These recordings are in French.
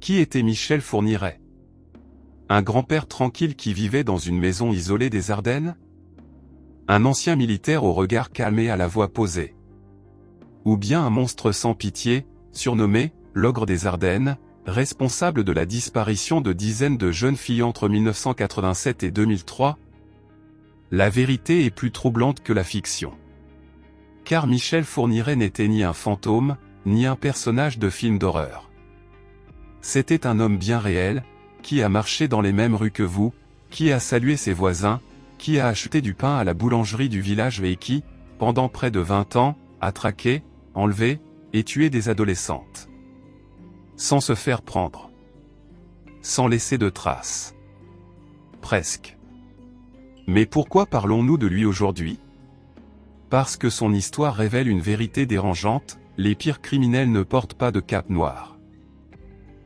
Qui était Michel Fourniret? Un grand-père tranquille qui vivait dans une maison isolée des Ardennes? Un ancien militaire au regard calme et à la voix posée? Ou bien un monstre sans pitié, surnommé l'ogre des Ardennes, responsable de la disparition de dizaines de jeunes filles entre 1987 et 2003? La vérité est plus troublante que la fiction. Car Michel Fourniret n'était ni un fantôme, ni un personnage de film d'horreur. C'était un homme bien réel, qui a marché dans les mêmes rues que vous, qui a salué ses voisins, qui a acheté du pain à la boulangerie du village et qui, pendant près de 20 ans, a traqué, enlevé, et tué des adolescentes. Sans se faire prendre. Sans laisser de traces. Presque. Mais pourquoi parlons-nous de lui aujourd'hui? Parce que son histoire révèle une vérité dérangeante, les pires criminels ne portent pas de cape noire.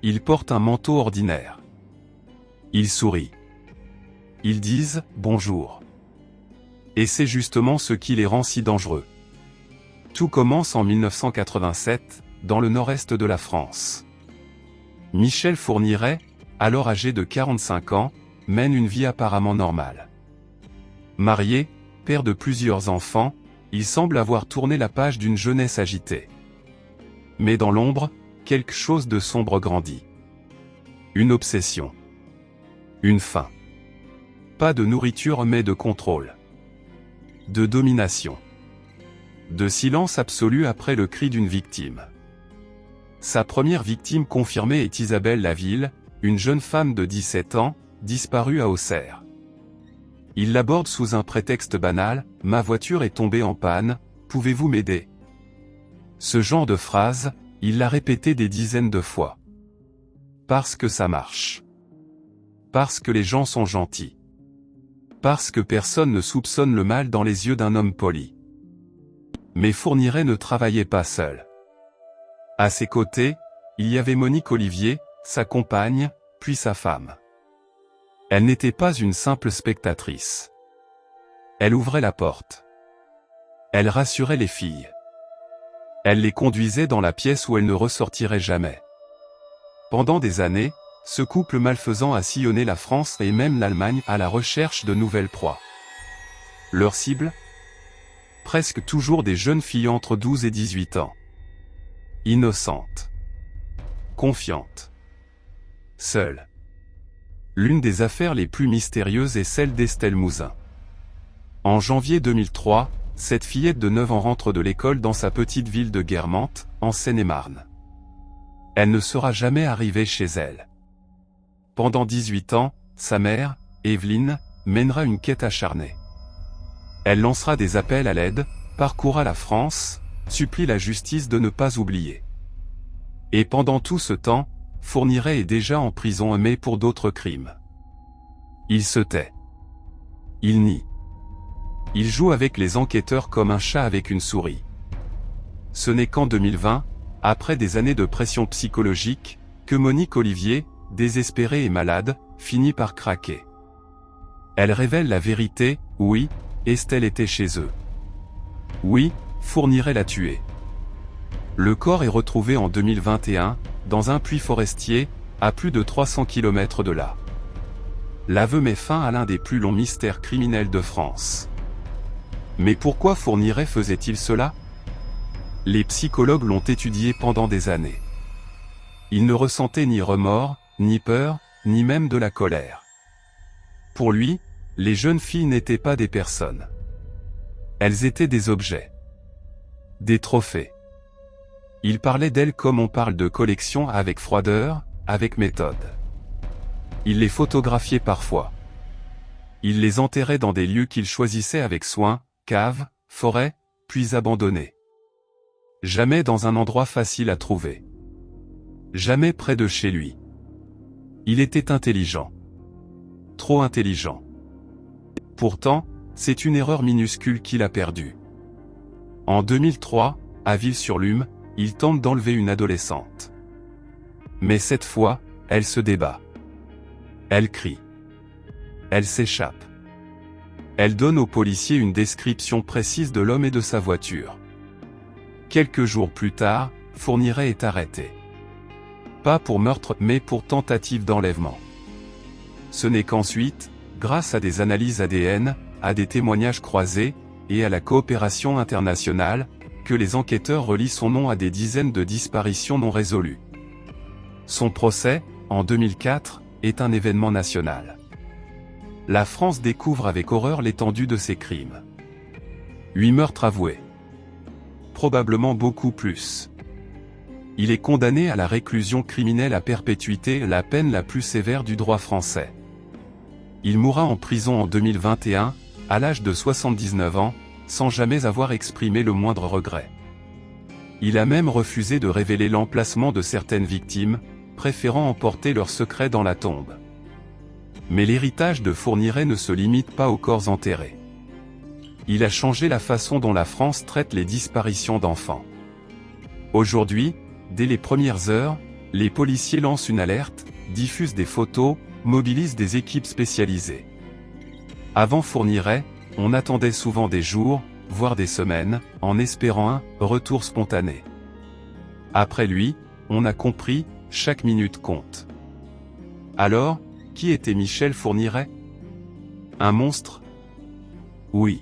Ils portent un manteau ordinaire. Ils sourient. Ils disent « bonjour ». Et c'est justement ce qui les rend si dangereux. Tout commence en 1987, dans le nord-est de la France. Michel Fourniret, alors âgé de 45 ans, mène une vie apparemment normale. Marié, père de plusieurs enfants, il semble avoir tourné la page d'une jeunesse agitée. Mais dans l'ombre, quelque chose de sombre grandit. Une obsession. Une faim. Pas de nourriture mais de contrôle. De domination. De silence absolu après le cri d'une victime. Sa première victime confirmée est Isabelle Laville, une jeune femme de 17 ans, disparue à Auxerre. Il l'aborde sous un prétexte banal, « Ma voiture est tombée en panne, pouvez-vous m'aider ?» Ce genre de phrase, il l'a répété des dizaines de fois. Parce que ça marche. Parce que les gens sont gentils. Parce que personne ne soupçonne le mal dans les yeux d'un homme poli. Mais Fourniret ne travaillait pas seul. À ses côtés, il y avait Monique Olivier, sa compagne, puis sa femme. Elle n'était pas une simple spectatrice. Elle ouvrait la porte. Elle rassurait les filles. Elle les conduisait dans la pièce où elles ne ressortiraient jamais. Pendant des années, ce couple malfaisant a sillonné la France et même l'Allemagne à la recherche de nouvelles proies. Leur cible? Presque toujours des jeunes filles entre 12 et 18 ans. Innocentes. Confiantes. Seules. L'une des affaires les plus mystérieuses est celle d'Estelle Mouzin. En janvier 2003, cette fillette de 9 ans rentre de l'école dans sa petite ville de Guermantes, en Seine-et-Marne. Elle ne sera jamais arrivée chez elle. Pendant 18 ans, sa mère, Evelyne, mènera une quête acharnée. Elle lancera des appels à l'aide, parcourra la France, supplie la justice de ne pas oublier. Et pendant tout ce temps, Fourniret est déjà en prison mais pour d'autres crimes. Il se tait. Il nie. Il joue avec les enquêteurs comme un chat avec une souris. Ce n'est qu'en 2020, après des années de pression psychologique, que Monique Olivier, désespérée et malade, finit par craquer. Elle révèle la vérité, oui, Estelle était chez eux. Oui, Fourniret l'a tuée. Le corps est retrouvé en 2021, dans un puits forestier, à plus de 300 km de là. L'aveu met fin à l'un des plus longs mystères criminels de France. Mais pourquoi Fourniret faisait-il cela? Les psychologues l'ont étudié pendant des années. Il ne ressentait ni remords, ni peur, ni même de la colère. Pour lui, les jeunes filles n'étaient pas des personnes. Elles étaient des objets. Des trophées. Il parlait d'elles comme on parle de collections, avec froideur, avec méthode. Il les photographiait parfois. Il les enterrait dans des lieux qu'il choisissait avec soin, caves, forêts, puis abandonnés. Jamais dans un endroit facile à trouver. Jamais près de chez lui. Il était intelligent. Trop intelligent. Pourtant, c'est une erreur minuscule qu'il a perdue. En 2003, à Ville-sur-Lume, il tente d'enlever une adolescente. Mais cette fois, elle se débat. Elle crie. Elle s'échappe. Elle donne aux policiers une description précise de l'homme et de sa voiture. Quelques jours plus tard, Fourniret est arrêté. Pas pour meurtre, mais pour tentative d'enlèvement. Ce n'est qu'ensuite, grâce à des analyses ADN, à des témoignages croisés, et à la coopération internationale, que les enquêteurs relient son nom à des dizaines de disparitions non résolues. Son procès, en 2004, est un événement national. La France découvre avec horreur l'étendue de ses crimes. 8 meurtres avoués. Probablement beaucoup plus. Il est condamné à la réclusion criminelle à perpétuité, la peine la plus sévère du droit français. Il mourra en prison en 2021, à l'âge de 79 ans, sans jamais avoir exprimé le moindre regret. Il a même refusé de révéler l'emplacement de certaines victimes, préférant emporter leurs secrets dans la tombe. Mais l'héritage de Fourniret ne se limite pas aux corps enterrés. Il a changé la façon dont la France traite les disparitions d'enfants. Aujourd'hui, dès les premières heures, les policiers lancent une alerte, diffusent des photos, mobilisent des équipes spécialisées. Avant Fourniret, on attendait souvent des jours, voire des semaines, en espérant un retour spontané. Après lui, on a compris, chaque minute compte. Alors, qui était Michel Fourniret? Un monstre? Oui.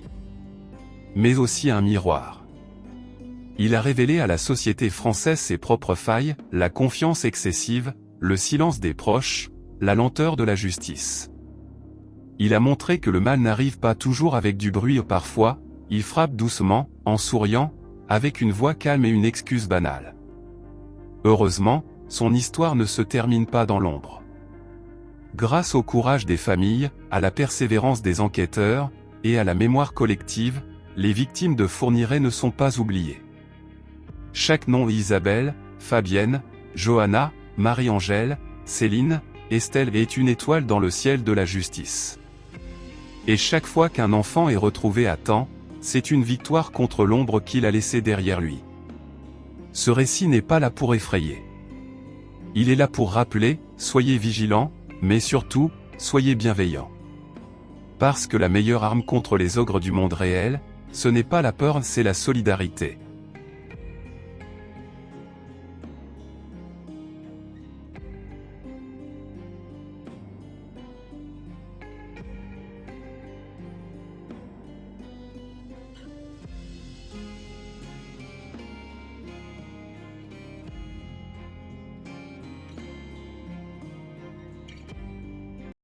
Mais aussi un miroir. Il a révélé à la société française ses propres failles, la confiance excessive, le silence des proches, la lenteur de la justice. Il a montré que le mal n'arrive pas toujours avec du bruit, parfois, il frappe doucement, en souriant, avec une voix calme et une excuse banale. Heureusement, son histoire ne se termine pas dans l'ombre. Grâce au courage des familles, à la persévérance des enquêteurs, et à la mémoire collective, les victimes de Fourniret ne sont pas oubliées. Chaque nom, Isabelle, Fabienne, Johanna, Marie-Angèle, Céline, Estelle, est une étoile dans le ciel de la justice. Et chaque fois qu'un enfant est retrouvé à temps, c'est une victoire contre l'ombre qu'il a laissée derrière lui. Ce récit n'est pas là pour effrayer. Il est là pour rappeler, soyez vigilants, mais surtout, soyez bienveillants. Parce que la meilleure arme contre les ogres du monde réel, ce n'est pas la peur, c'est la solidarité.